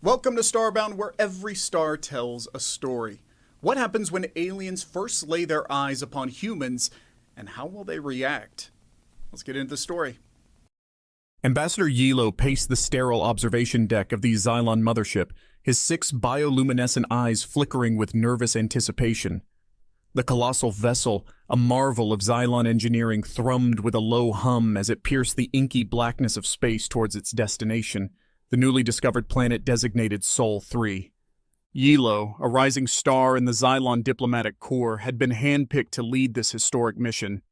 Welcome to Starbound, where every star tells a story. What happens when aliens first lay their eyes upon humans, and how will they react? Let's get into the story. Ambassador Yilo paced the sterile observation deck of the Xylon mothership, his 6 bioluminescent eyes flickering with nervous anticipation. The colossal vessel, a marvel of Xylon engineering, thrummed with a low hum as it pierced the inky blackness of space towards its destination, the newly discovered planet designated Sol 3. Yilo, a rising star in the Xylon diplomatic corps, had been handpicked to lead this historic mission.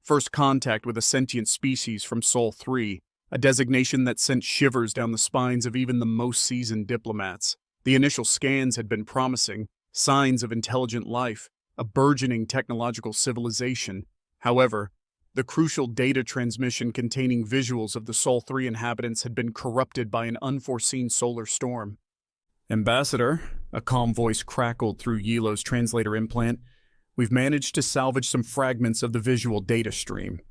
First contact with a sentient species from Sol 3, a designation that sent shivers down the spines of even the most seasoned diplomats. The initial scans had been promising, signs of intelligent life, a burgeoning technological civilization. However, the crucial data transmission containing visuals of the Sol 3 inhabitants had been corrupted by an unforeseen solar storm. "Ambassador," a calm voice crackled through Yilo's translator implant, "we've managed to salvage some fragments of the visual data stream."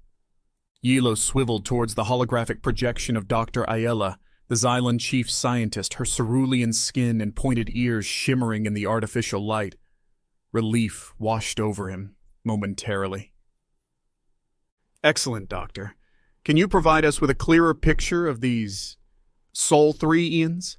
Yilo swiveled towards the holographic projection of Dr. Ayala, the Xylon chief scientist, her cerulean skin and pointed ears shimmering in the artificial light. Relief washed over him momentarily. "Excellent, Doctor. Can you provide us with a clearer picture of these Sol 3 Ians?"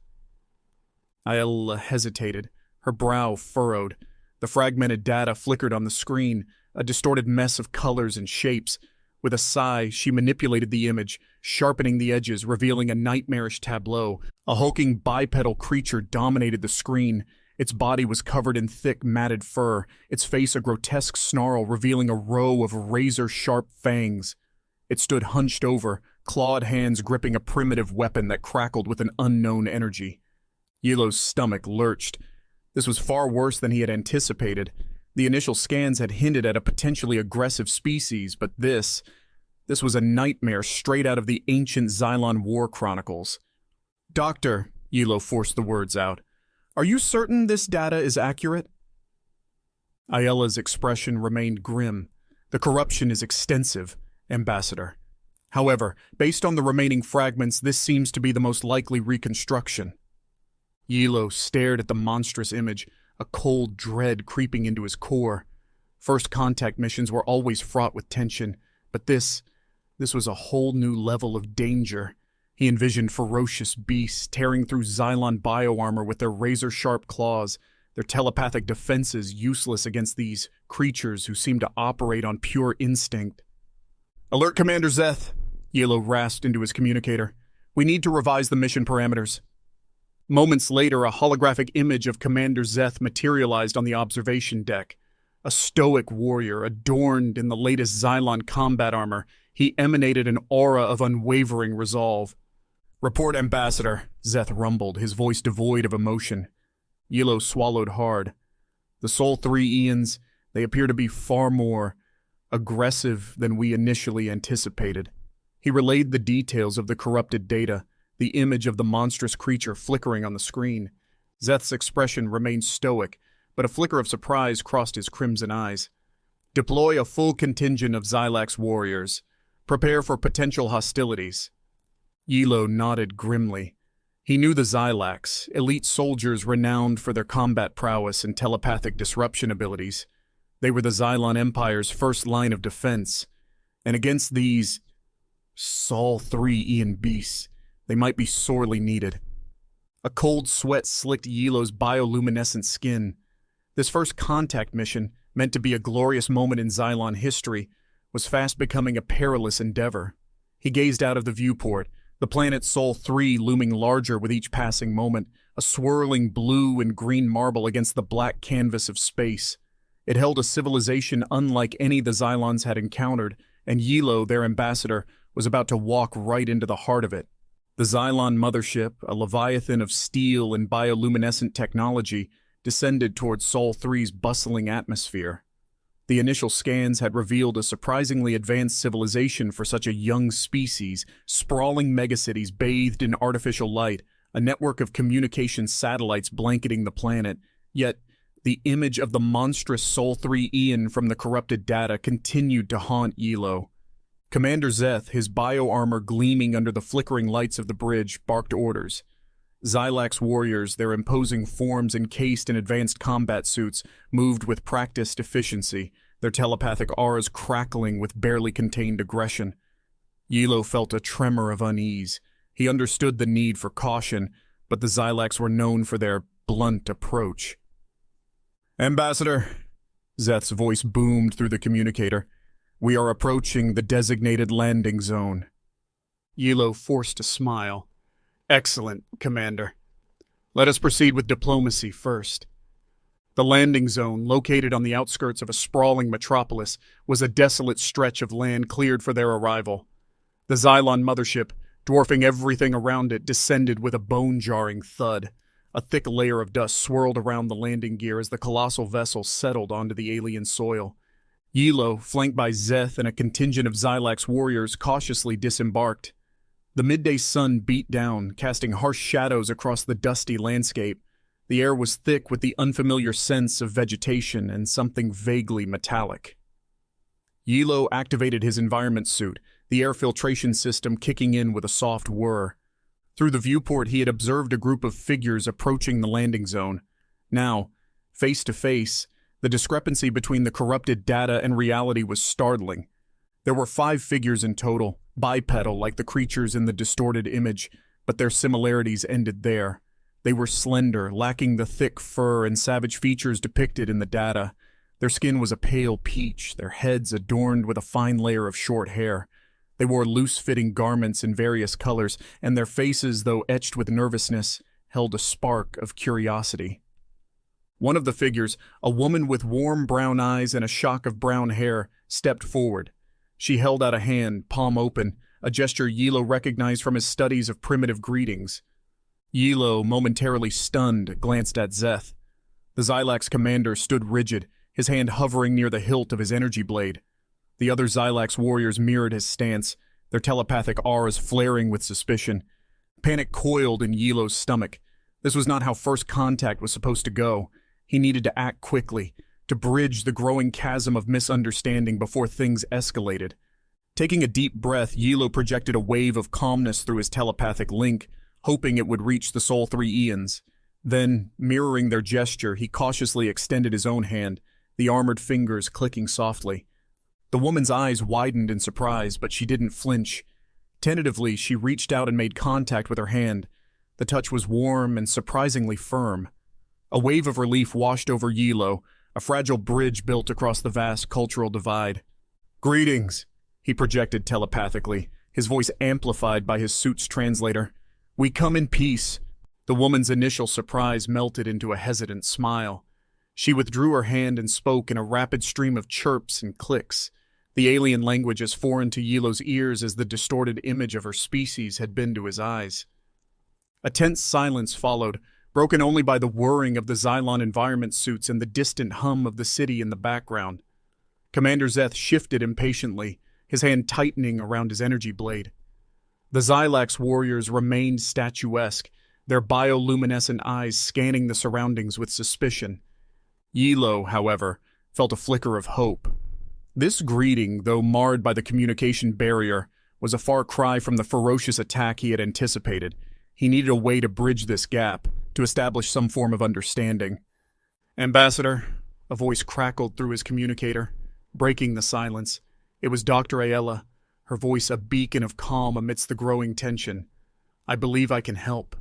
Ayala hesitated, her brow furrowed. The fragmented data flickered on the screen, a distorted mess of colors and shapes. With a sigh, she manipulated the image, sharpening the edges, revealing a nightmarish tableau. A hulking bipedal creature dominated the screen. Its body was covered in thick, matted fur, its face a grotesque snarl revealing a row of razor-sharp fangs. It stood hunched over, clawed hands gripping a primitive weapon that crackled with an unknown energy. Yilo's stomach lurched. This was far worse than he had anticipated. The initial scans had hinted at a potentially aggressive species, but this was a nightmare straight out of the ancient Xylon War Chronicles. "Doctor," Yilo forced the words out, "are you certain this data is accurate?" Ayala's expression remained grim. "The corruption is extensive, Ambassador. However, based on the remaining fragments, this seems to be the most likely reconstruction." Yilo stared at the monstrous image, a cold dread creeping into his core. First contact missions were always fraught with tension, but this was a whole new level of danger. He envisioned ferocious beasts tearing through Xylon bioarmor with their razor-sharp claws, their telepathic defenses useless against these creatures who seemed to operate on pure instinct. "Alert Commander Zeth," Yilo rasped into his communicator. "We need to revise the mission parameters." Moments later, a holographic image of Commander Zeth materialized on the observation deck. A stoic warrior, adorned in the latest Xylon combat armor, he emanated an aura of unwavering resolve. "Report, Ambassador," Zeth rumbled, his voice devoid of emotion. Yilo swallowed hard. "The Sol 3 Ians, they appear to be far more aggressive than we initially anticipated." He relayed the details of the corrupted data, the image of the monstrous creature flickering on the screen. Zeth's expression remained stoic, but a flicker of surprise crossed his crimson eyes. "Deploy a full contingent of Xylax warriors. Prepare for potential hostilities." Yilo nodded grimly. He knew the Xylax, elite soldiers renowned for their combat prowess and telepathic disruption abilities. They were the Xylon Empire's first line of defense, and against these Sol 3 Ian beasts, they might be sorely needed. A cold sweat slicked Yilo's bioluminescent skin. This first contact mission, meant to be a glorious moment in Xylon history, was fast becoming a perilous endeavor. He gazed out of the viewport, the planet Sol 3 looming larger with each passing moment, a swirling blue and green marble against the black canvas of space. It held a civilization unlike any the Xylons had encountered, and Yilo, their ambassador, was about to walk right into the heart of it. The Xylon mothership, a leviathan of steel and bioluminescent technology, descended towards Sol 3's bustling atmosphere. The initial scans had revealed a surprisingly advanced civilization for such a young species, sprawling megacities bathed in artificial light, a network of communication satellites blanketing the planet. Yet, the image of the monstrous Sol 3 Ian from the corrupted data continued to haunt Yilo. Commander Zeth, his bioarmor gleaming under the flickering lights of the bridge, barked orders. Xylax warriors, their imposing forms encased in advanced combat suits, moved with practiced efficiency, their telepathic auras crackling with barely contained aggression. Yilo felt a tremor of unease. He understood the need for caution, but the Xylax were known for their blunt approach. "Ambassador," Zeth's voice boomed through the communicator, "we are approaching the designated landing zone." Yilo forced a smile. "Excellent, Commander. Let us proceed with diplomacy first." The landing zone, located on the outskirts of a sprawling metropolis, was a desolate stretch of land cleared for their arrival. The Xylon mothership, dwarfing everything around it, descended with a bone-jarring thud. A thick layer of dust swirled around the landing gear as the colossal vessel settled onto the alien soil. Yilo, flanked by Zeth and a contingent of Xylax warriors, cautiously disembarked. The midday sun beat down, casting harsh shadows across the dusty landscape. The air was thick with the unfamiliar sense of vegetation and something vaguely metallic. Yilo activated his environment suit, the air filtration system kicking in with a soft whir. Through the viewport, he had observed a group of figures approaching the landing zone. Now, face to face, the discrepancy between the corrupted data and reality was startling. There were 5 figures in total, bipedal like the creatures in the distorted image, but their similarities ended there. They were slender, lacking the thick fur and savage features depicted in the data. Their skin was a pale peach, their heads adorned with a fine layer of short hair. They wore loose-fitting garments in various colors, and their faces, though etched with nervousness, held a spark of curiosity. One of the figures, a woman with warm brown eyes and a shock of brown hair, stepped forward. She held out a hand, palm open, a gesture Yilo recognized from his studies of primitive greetings. Yilo, momentarily stunned, glanced at Zeth. The Xylax commander stood rigid, his hand hovering near the hilt of his energy blade. The other Xylax warriors mirrored his stance, their telepathic auras flaring with suspicion. Panic coiled in Yilo's stomach. This was not how first contact was supposed to go. He needed to act quickly, to bridge the growing chasm of misunderstanding before things escalated. Taking a deep breath, Yilo projected a wave of calmness through his telepathic link, hoping it would reach the Sol 3 Eons. Then, mirroring their gesture, he cautiously extended his own hand, the armored fingers clicking softly. The woman's eyes widened in surprise, but she didn't flinch. Tentatively, she reached out and made contact with her hand. The touch was warm and surprisingly firm. A wave of relief washed over Yilo, a fragile bridge built across the vast cultural divide. "Greetings," he projected telepathically, his voice amplified by his suit's translator. "We come in peace." The woman's initial surprise melted into a hesitant smile. She withdrew her hand and spoke in a rapid stream of chirps and clicks. The alien language as foreign to Yilo's ears as the distorted image of her species had been to his eyes. A tense silence followed, broken only by the whirring of the Xylon environment suits and the distant hum of the city in the background. Commander Zeth shifted impatiently, his hand tightening around his energy blade. The Xylax warriors remained statuesque, their bioluminescent eyes scanning the surroundings with suspicion. Yilo, however, felt a flicker of hope. This greeting, though marred by the communication barrier, was a far cry from the ferocious attack he had anticipated. He needed a way to bridge this gap, to establish some form of understanding. "Ambassador," a voice crackled through his communicator, breaking the silence. It was Dr. Ayala, her voice a beacon of calm amidst the growing tension. "I believe I can help."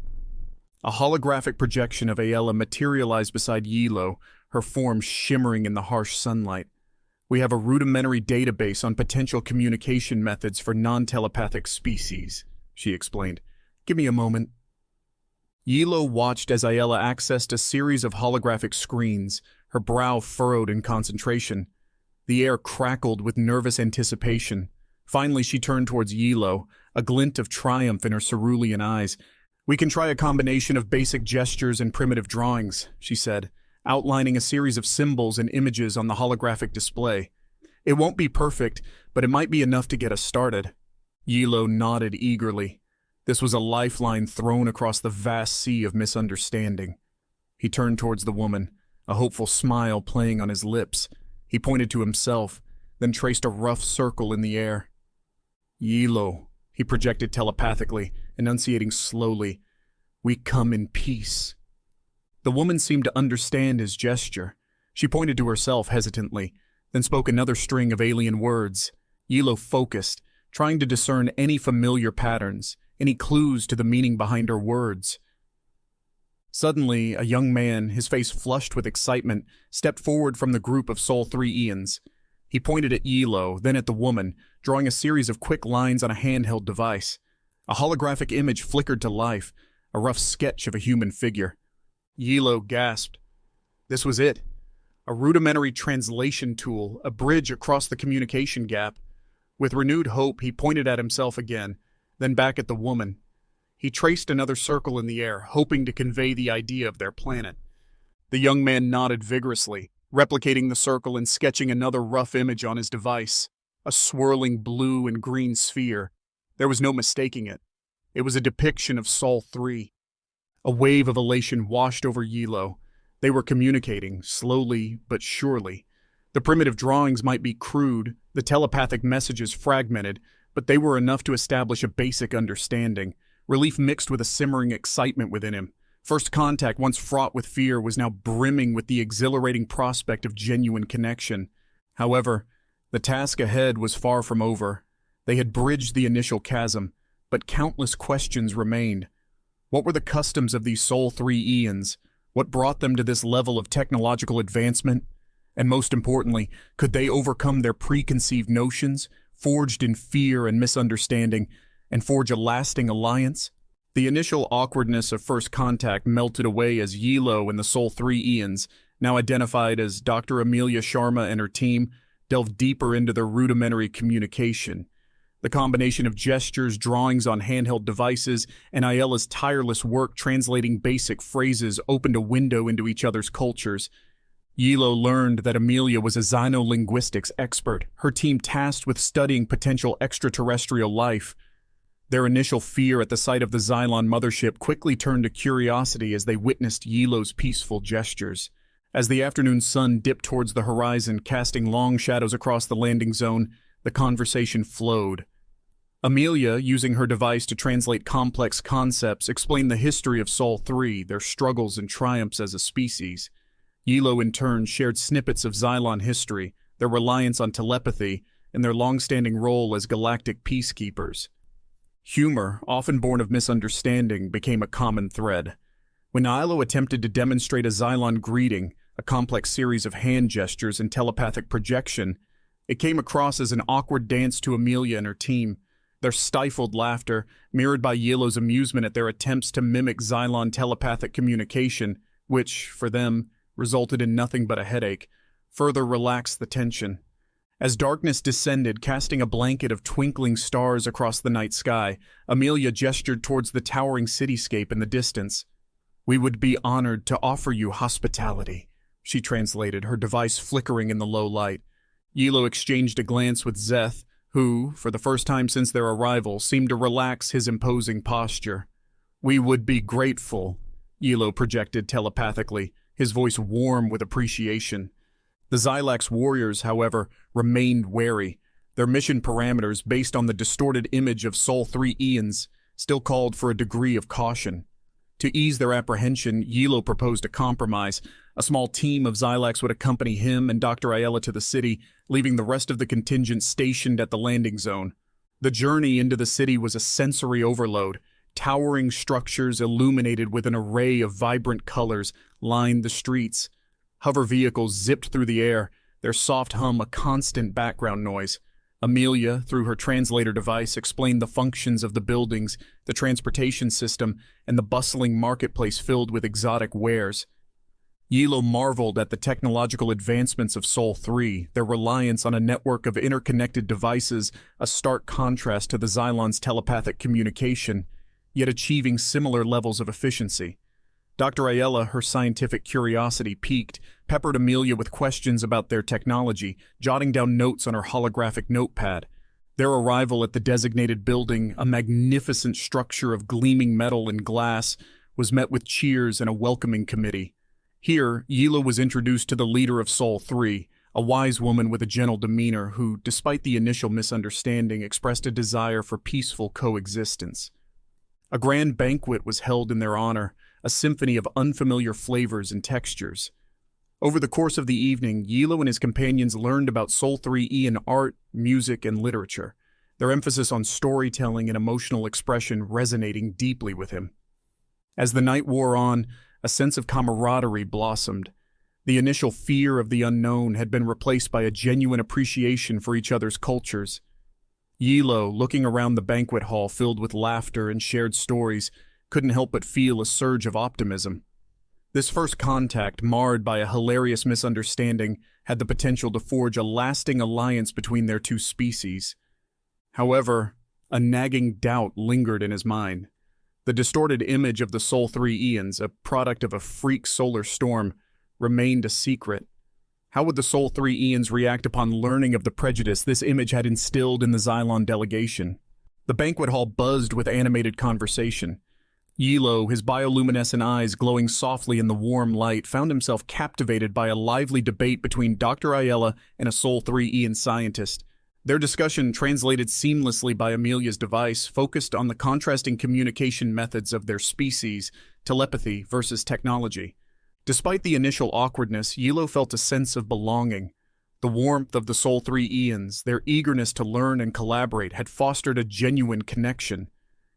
A holographic projection of Ayala materialized beside Yilo, her form shimmering in the harsh sunlight. "We have a rudimentary database on potential communication methods for non-telepathic species," she explained. "Give me a moment." Yilo watched as Ayala accessed a series of holographic screens, her brow furrowed in concentration. The air crackled with nervous anticipation. Finally, she turned towards Yilo, a glint of triumph in her cerulean eyes. "We can try a combination of basic gestures and primitive drawings," she said, outlining a series of symbols and images on the holographic display. "It won't be perfect, but it might be enough to get us started." Yilo nodded eagerly. This was a lifeline thrown across the vast sea of misunderstanding. He turned towards the woman, a hopeful smile playing on his lips. He pointed to himself, then traced a rough circle in the air. "Yilo," he projected telepathically, enunciating slowly. We come in peace." The woman seemed to understand his gesture. She pointed to herself hesitantly, then spoke another string of alien words. Yilo focused, trying to discern any familiar patterns, any clues to the meaning behind her words. Suddenly, a young man, his face flushed with excitement, stepped forward from the group of Sol 3 Ians. He pointed at Yilo, then at the woman, drawing a series of quick lines on a handheld device. A holographic image flickered to life, a rough sketch of a human figure. Yilo gasped. This was it. A rudimentary translation tool, a bridge across the communication gap. With renewed hope, he pointed at himself again, then back at the woman. He traced another circle in the air, hoping to convey the idea of their planet. The young man nodded vigorously, replicating the circle and sketching another rough image on his device. A swirling blue and green sphere. There was no mistaking it. It was a depiction of Sol 3. A wave of elation washed over Yilo. They were communicating, slowly but surely. The primitive drawings might be crude, the telepathic messages fragmented, but they were enough to establish a basic understanding. Relief mixed with a simmering excitement within him. First contact, once fraught with fear, was now brimming with the exhilarating prospect of genuine connection. However, the task ahead was far from over. They had bridged the initial chasm, but countless questions remained. What were the customs of these Sol 3 Ians? What brought them to this level of technological advancement? And most importantly, could they overcome their preconceived notions, forged in fear and misunderstanding, and forge a lasting alliance? The initial awkwardness of first contact melted away as Yilo and the Sol 3 Ians, now identified as Dr. Amelia Sharma and her team, delved deeper into their rudimentary communication. The combination of gestures, drawings on handheld devices, and Ayala's tireless work translating basic phrases opened a window into each other's cultures. Yilo learned that Amelia was a xenolinguistics expert, her team tasked with studying potential extraterrestrial life. Their initial fear at the sight of the Xylon mothership quickly turned to curiosity as they witnessed Yilo's peaceful gestures. As the afternoon sun dipped towards the horizon, casting long shadows across the landing zone, the conversation flowed. Amelia, using her device to translate complex concepts, explained the history of Sol 3, their struggles and triumphs as a species. Yilo, in turn, shared snippets of Xylon history, their reliance on telepathy, and their long-standing role as galactic peacekeepers. Humor, often born of misunderstanding, became a common thread. When Yilo attempted to demonstrate a Xylon greeting, a complex series of hand gestures and telepathic projection, it came across as an awkward dance to Amelia and her team. Their stifled laughter, mirrored by Yilo's amusement at their attempts to mimic Xylon telepathic communication, which, for them, resulted in nothing but a headache, further relaxed the tension. As darkness descended, casting a blanket of twinkling stars across the night sky, Amelia gestured towards the towering cityscape in the distance. "We would be honored to offer you hospitality," she translated, her device flickering in the low light. Yilo exchanged a glance with Zeth, who, for the first time since their arrival, seemed to relax his imposing posture. "We would be grateful," Yilo projected telepathically, his voice warm with appreciation. The Xylax warriors, however, remained wary. Their mission parameters, based on the distorted image of Sol 3 Ians, still called for a degree of caution. To ease their apprehension, Yilo proposed a compromise. A small team of Xylax would accompany him and Dr. Ayala to the city, leaving the rest of the contingent stationed at the landing zone. The journey into the city was a sensory overload. Towering structures illuminated with an array of vibrant colors lined the streets. Hover vehicles zipped through the air, their soft hum a constant background noise. Amelia, through her translator device, explained the functions of the buildings, the transportation system, and the bustling marketplace filled with exotic wares. Yilo marveled at the technological advancements of Sol 3, their reliance on a network of interconnected devices, a stark contrast to the Xylon's telepathic communication, yet achieving similar levels of efficiency. Dr. Ayala, her scientific curiosity piqued, peppered Amelia with questions about their technology, jotting down notes on her holographic notepad. Their arrival at the designated building, a magnificent structure of gleaming metal and glass, was met with cheers and a welcoming committee. Here, Yilo was introduced to the leader of Sol 3, a wise woman with a gentle demeanor who, despite the initial misunderstanding, expressed a desire for peaceful coexistence. A grand banquet was held in their honor, a symphony of unfamiliar flavors and textures. Over the course of the evening, Yilo and his companions learned about Sol 3E in art, music, and literature, their emphasis on storytelling and emotional expression resonating deeply with him. As the night wore on, a sense of camaraderie blossomed. The initial fear of the unknown had been replaced by a genuine appreciation for each other's cultures. Yilo, looking around the banquet hall filled with laughter and shared stories, couldn't help but feel a surge of optimism. This first contact, marred by a hilarious misunderstanding, had the potential to forge a lasting alliance between their two species. However, a nagging doubt lingered in his mind. The distorted image of the Sol 3Eans, a product of a freak solar storm, remained a secret. How would the Sol 3Eans react upon learning of the prejudice this image had instilled in the Xylon delegation? The banquet hall buzzed with animated conversation. Yilo, his bioluminescent eyes glowing softly in the warm light, found himself captivated by a lively debate between Dr. Ayala and a Sol 3Ean scientist. Their discussion, translated seamlessly by Amelia's device, focused on the contrasting communication methods of their species, telepathy versus technology. Despite the initial awkwardness, Yilo felt a sense of belonging. The warmth of the Sol 3Eans, their eagerness to learn and collaborate, had fostered a genuine connection.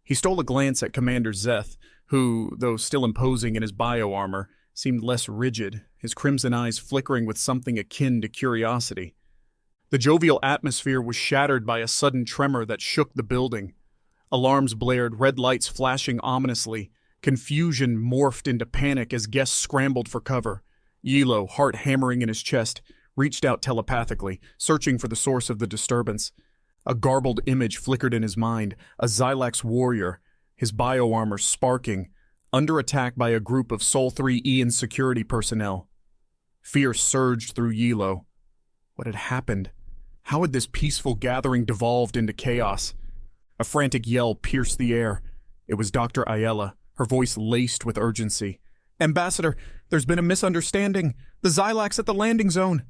He stole a glance at Commander Zeth, who, though still imposing in his bio-armor, seemed less rigid, his crimson eyes flickering with something akin to curiosity. The jovial atmosphere was shattered by a sudden tremor that shook the building. Alarms blared, red lights flashing ominously. Confusion morphed into panic as guests scrambled for cover. Yilo, heart hammering in his chest, reached out telepathically, searching for the source of the disturbance. A garbled image flickered in his mind, a Xylax warrior, his bio-armor sparking, under attack by a group of Sol 3Ean security personnel. Fear surged through Yilo. What had happened? How had this peaceful gathering devolved into chaos? A frantic yell pierced the air. It was Dr. Ayala, her voice laced with urgency. "Ambassador, there's been a misunderstanding. The Xylax at the landing zone."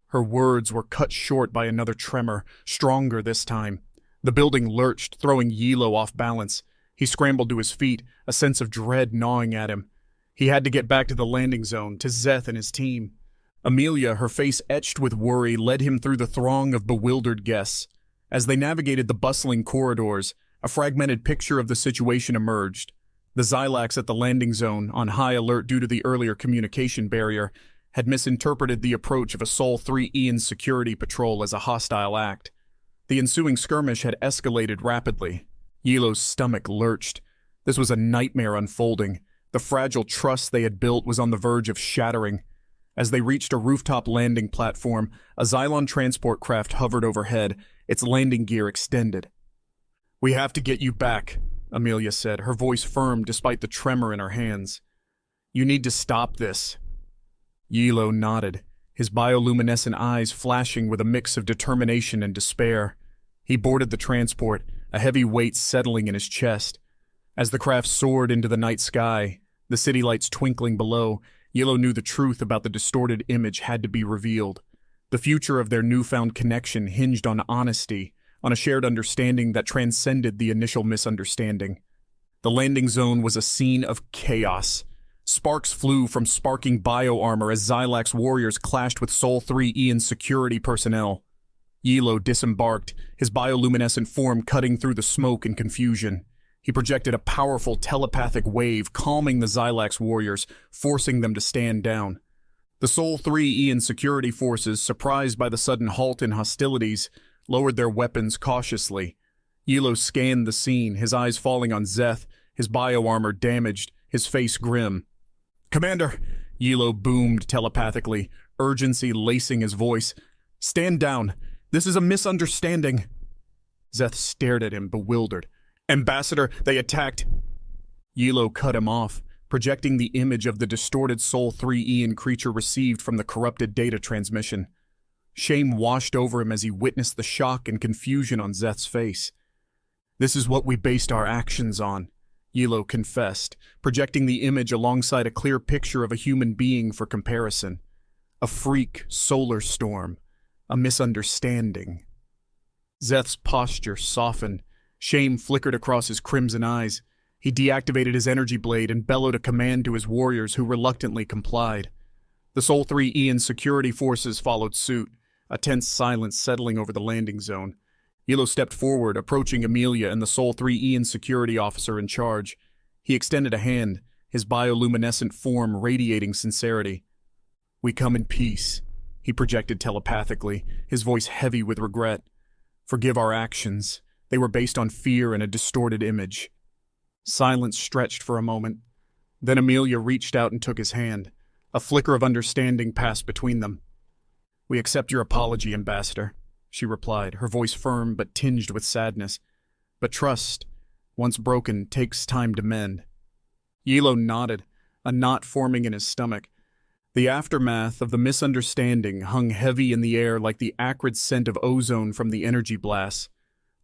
Her words were cut short by another tremor, stronger this time. The building lurched, throwing Yilo off balance. He scrambled to his feet, a sense of dread gnawing at him. He had to get back to the landing zone, to Zeth and his team. Amelia, her face etched with worry, led him through the throng of bewildered guests. As they navigated the bustling corridors, a fragmented picture of the situation emerged. The Xylax at the landing zone, on high alert due to the earlier communication barrier, had misinterpreted the approach of a Sol 3Ean security patrol as a hostile act. The ensuing skirmish had escalated rapidly. Yilo's stomach lurched. This was a nightmare unfolding. The fragile trust they had built was on the verge of shattering. As they reached a rooftop landing platform, a Xylon transport craft hovered overhead, its landing gear extended. "We have to get you back," Amelia said, her voice firm despite the tremor in her hands. "You need to stop this." Yilo nodded, his bioluminescent eyes flashing with a mix of determination and despair. He boarded the transport, a heavy weight settling in his chest. As the craft soared into the night sky, the city lights twinkling below, Yilo knew the truth about the distorted image had to be revealed. The future of their newfound connection hinged on honesty, on a shared understanding that transcended the initial misunderstanding. The landing zone was a scene of chaos. Sparks flew from sparking bio-armor as Xylax warriors clashed with Sol 3Ean security personnel. Yilo disembarked, his bioluminescent form cutting through the smoke and confusion. He projected a powerful telepathic wave, calming the Xylax warriors, forcing them to stand down. The Sol 3Ean security forces, surprised by the sudden halt in hostilities, lowered their weapons cautiously. Yilo scanned the scene, his eyes falling on Zeth, his bio-armor damaged, his face grim. "Commander," Yilo boomed telepathically, urgency lacing his voice. "Stand down. This is a misunderstanding." Zeth stared at him, bewildered. "Ambassador, they attacked." Yilo cut him off, projecting the image of the distorted Sol 3Ean creature received from the corrupted data transmission. Shame washed over him as he witnessed the shock and confusion on Zeth's face. "This is what we based our actions on," Yilo confessed, projecting the image alongside a clear picture of a human being for comparison. A freak solar storm, a misunderstanding. Zeth's posture softened. Shame flickered across his crimson eyes. He deactivated his energy blade and bellowed a command to his warriors, who reluctantly complied. The Sol 3 Ian security forces followed suit, a tense silence settling over the landing zone. Yilo stepped forward, approaching Amelia and the Sol 3 Ian security officer in charge. He extended a hand, his bioluminescent form radiating sincerity. "We come in peace," he projected telepathically, his voice heavy with regret. "Forgive our actions. They were based on fear and a distorted image." Silence stretched for a moment. Then Amelia reached out and took his hand. A flicker of understanding passed between them. "We accept your apology, Ambassador," she replied, her voice firm but tinged with sadness. "But trust, once broken, takes time to mend." Yilo nodded, a knot forming in his stomach. The aftermath of the misunderstanding hung heavy in the air like the acrid scent of ozone from the energy blasts.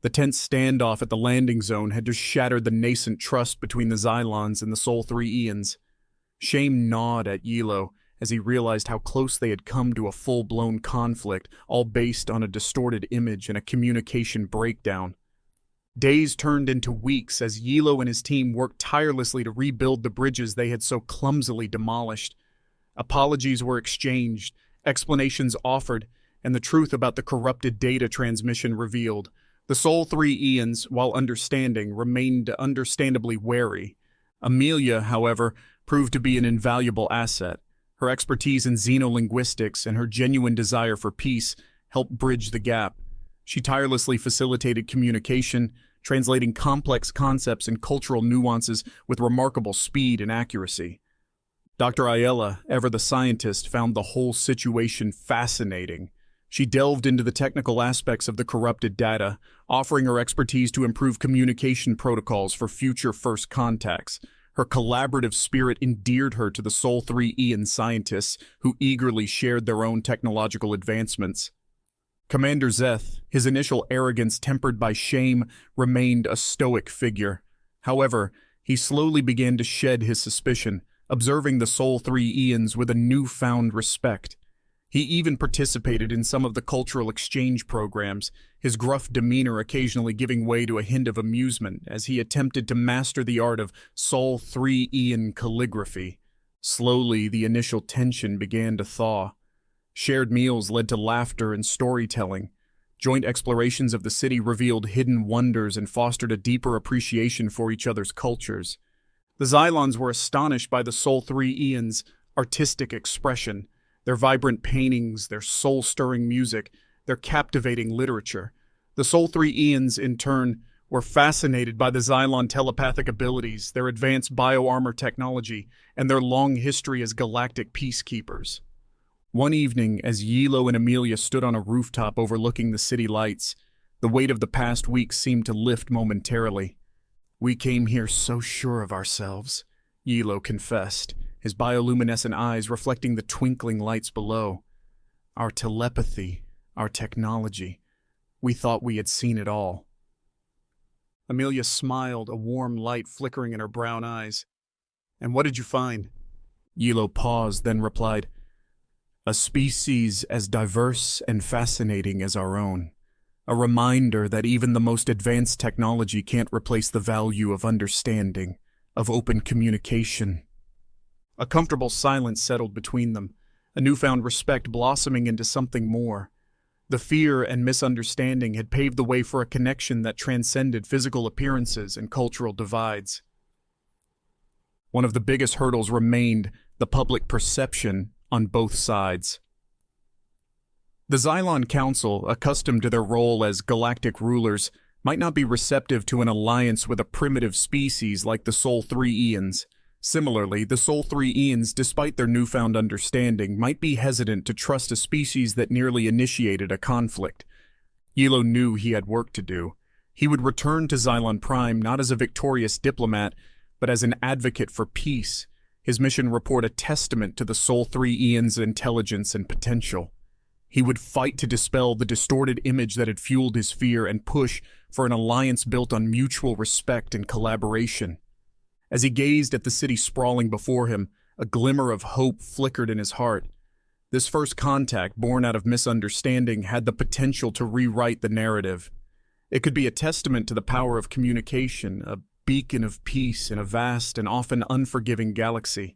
The tense standoff at the landing zone had just shattered the nascent trust between the Xylons and the Sol 3 Ians. Shame gnawed at Yilo as he realized how close they had come to a full-blown conflict, all based on a distorted image and a communication breakdown. Days turned into weeks as Yilo and his team worked tirelessly to rebuild the bridges they had so clumsily demolished. Apologies were exchanged, explanations offered, and the truth about the corrupted data transmission revealed. The Sol 3 Ians, while understanding, remained understandably wary. Amelia, however, proved to be an invaluable asset. Her expertise in xenolinguistics and her genuine desire for peace helped bridge the gap. She tirelessly facilitated communication, translating complex concepts and cultural nuances with remarkable speed and accuracy. Dr. Ayala, ever the scientist, found the whole situation fascinating. She delved into the technical aspects of the corrupted data, offering her expertise to improve communication protocols for future first contacts. Her collaborative spirit endeared her to the Sol 3 Ian scientists, who eagerly shared their own technological advancements. Commander Zeth, his initial arrogance tempered by shame, remained a stoic figure. However, he slowly began to shed his suspicion, observing the Sol 3 Ians with a newfound respect. He even participated in some of the cultural exchange programs, his gruff demeanor occasionally giving way to a hint of amusement as he attempted to master the art of Sol 3 Ian calligraphy. Slowly, the initial tension began to thaw. Shared meals led to laughter and storytelling. Joint explorations of the city revealed hidden wonders and fostered a deeper appreciation for each other's cultures. The Xylons were astonished by the Sol 3 Ians' artistic expression, their vibrant paintings, their soul-stirring music, their captivating literature. The Sol 3 Ians, in turn, were fascinated by the Xylon telepathic abilities, their advanced bioarmor technology, and their long history as galactic peacekeepers. One evening, as Yilo and Amelia stood on a rooftop overlooking the city lights, the weight of the past week seemed to lift momentarily. "We came here so sure of ourselves," Yilo confessed, his bioluminescent eyes reflecting the twinkling lights below. "Our telepathy, our technology. We thought we had seen it all." Amelia smiled, a warm light flickering in her brown eyes. "And what did you find?" Yilo paused, then replied, "A species as diverse and fascinating as our own. A reminder that even the most advanced technology can't replace the value of understanding, of open communication." A comfortable silence settled between them, a newfound respect blossoming into something more. The fear and misunderstanding had paved the way for a connection that transcended physical appearances and cultural divides. One of the biggest hurdles remained the public perception on both sides. The Xylon Council, accustomed to their role as galactic rulers, might not be receptive to an alliance with a primitive species like the Sol 3 Ians. Similarly, the Sol 3 Ians, despite their newfound understanding, might be hesitant to trust a species that nearly initiated a conflict. Yilo knew he had work to do. He would return to Xylon Prime not as a victorious diplomat, but as an advocate for peace, his mission report a testament to the Sol 3 Ians' intelligence and potential. He would fight to dispel the distorted image that had fueled his fear and push for an alliance built on mutual respect and collaboration. As he gazed at the city sprawling before him, a glimmer of hope flickered in his heart. This first contact, born out of misunderstanding, had the potential to rewrite the narrative. It could be a testament to the power of communication, a beacon of peace in a vast and often unforgiving galaxy.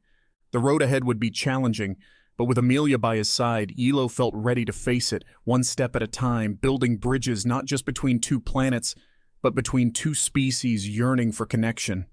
The road ahead would be challenging, but with Amelia by his side, Elo felt ready to face it, one step at a time, building bridges not just between two planets, but between two species yearning for connection.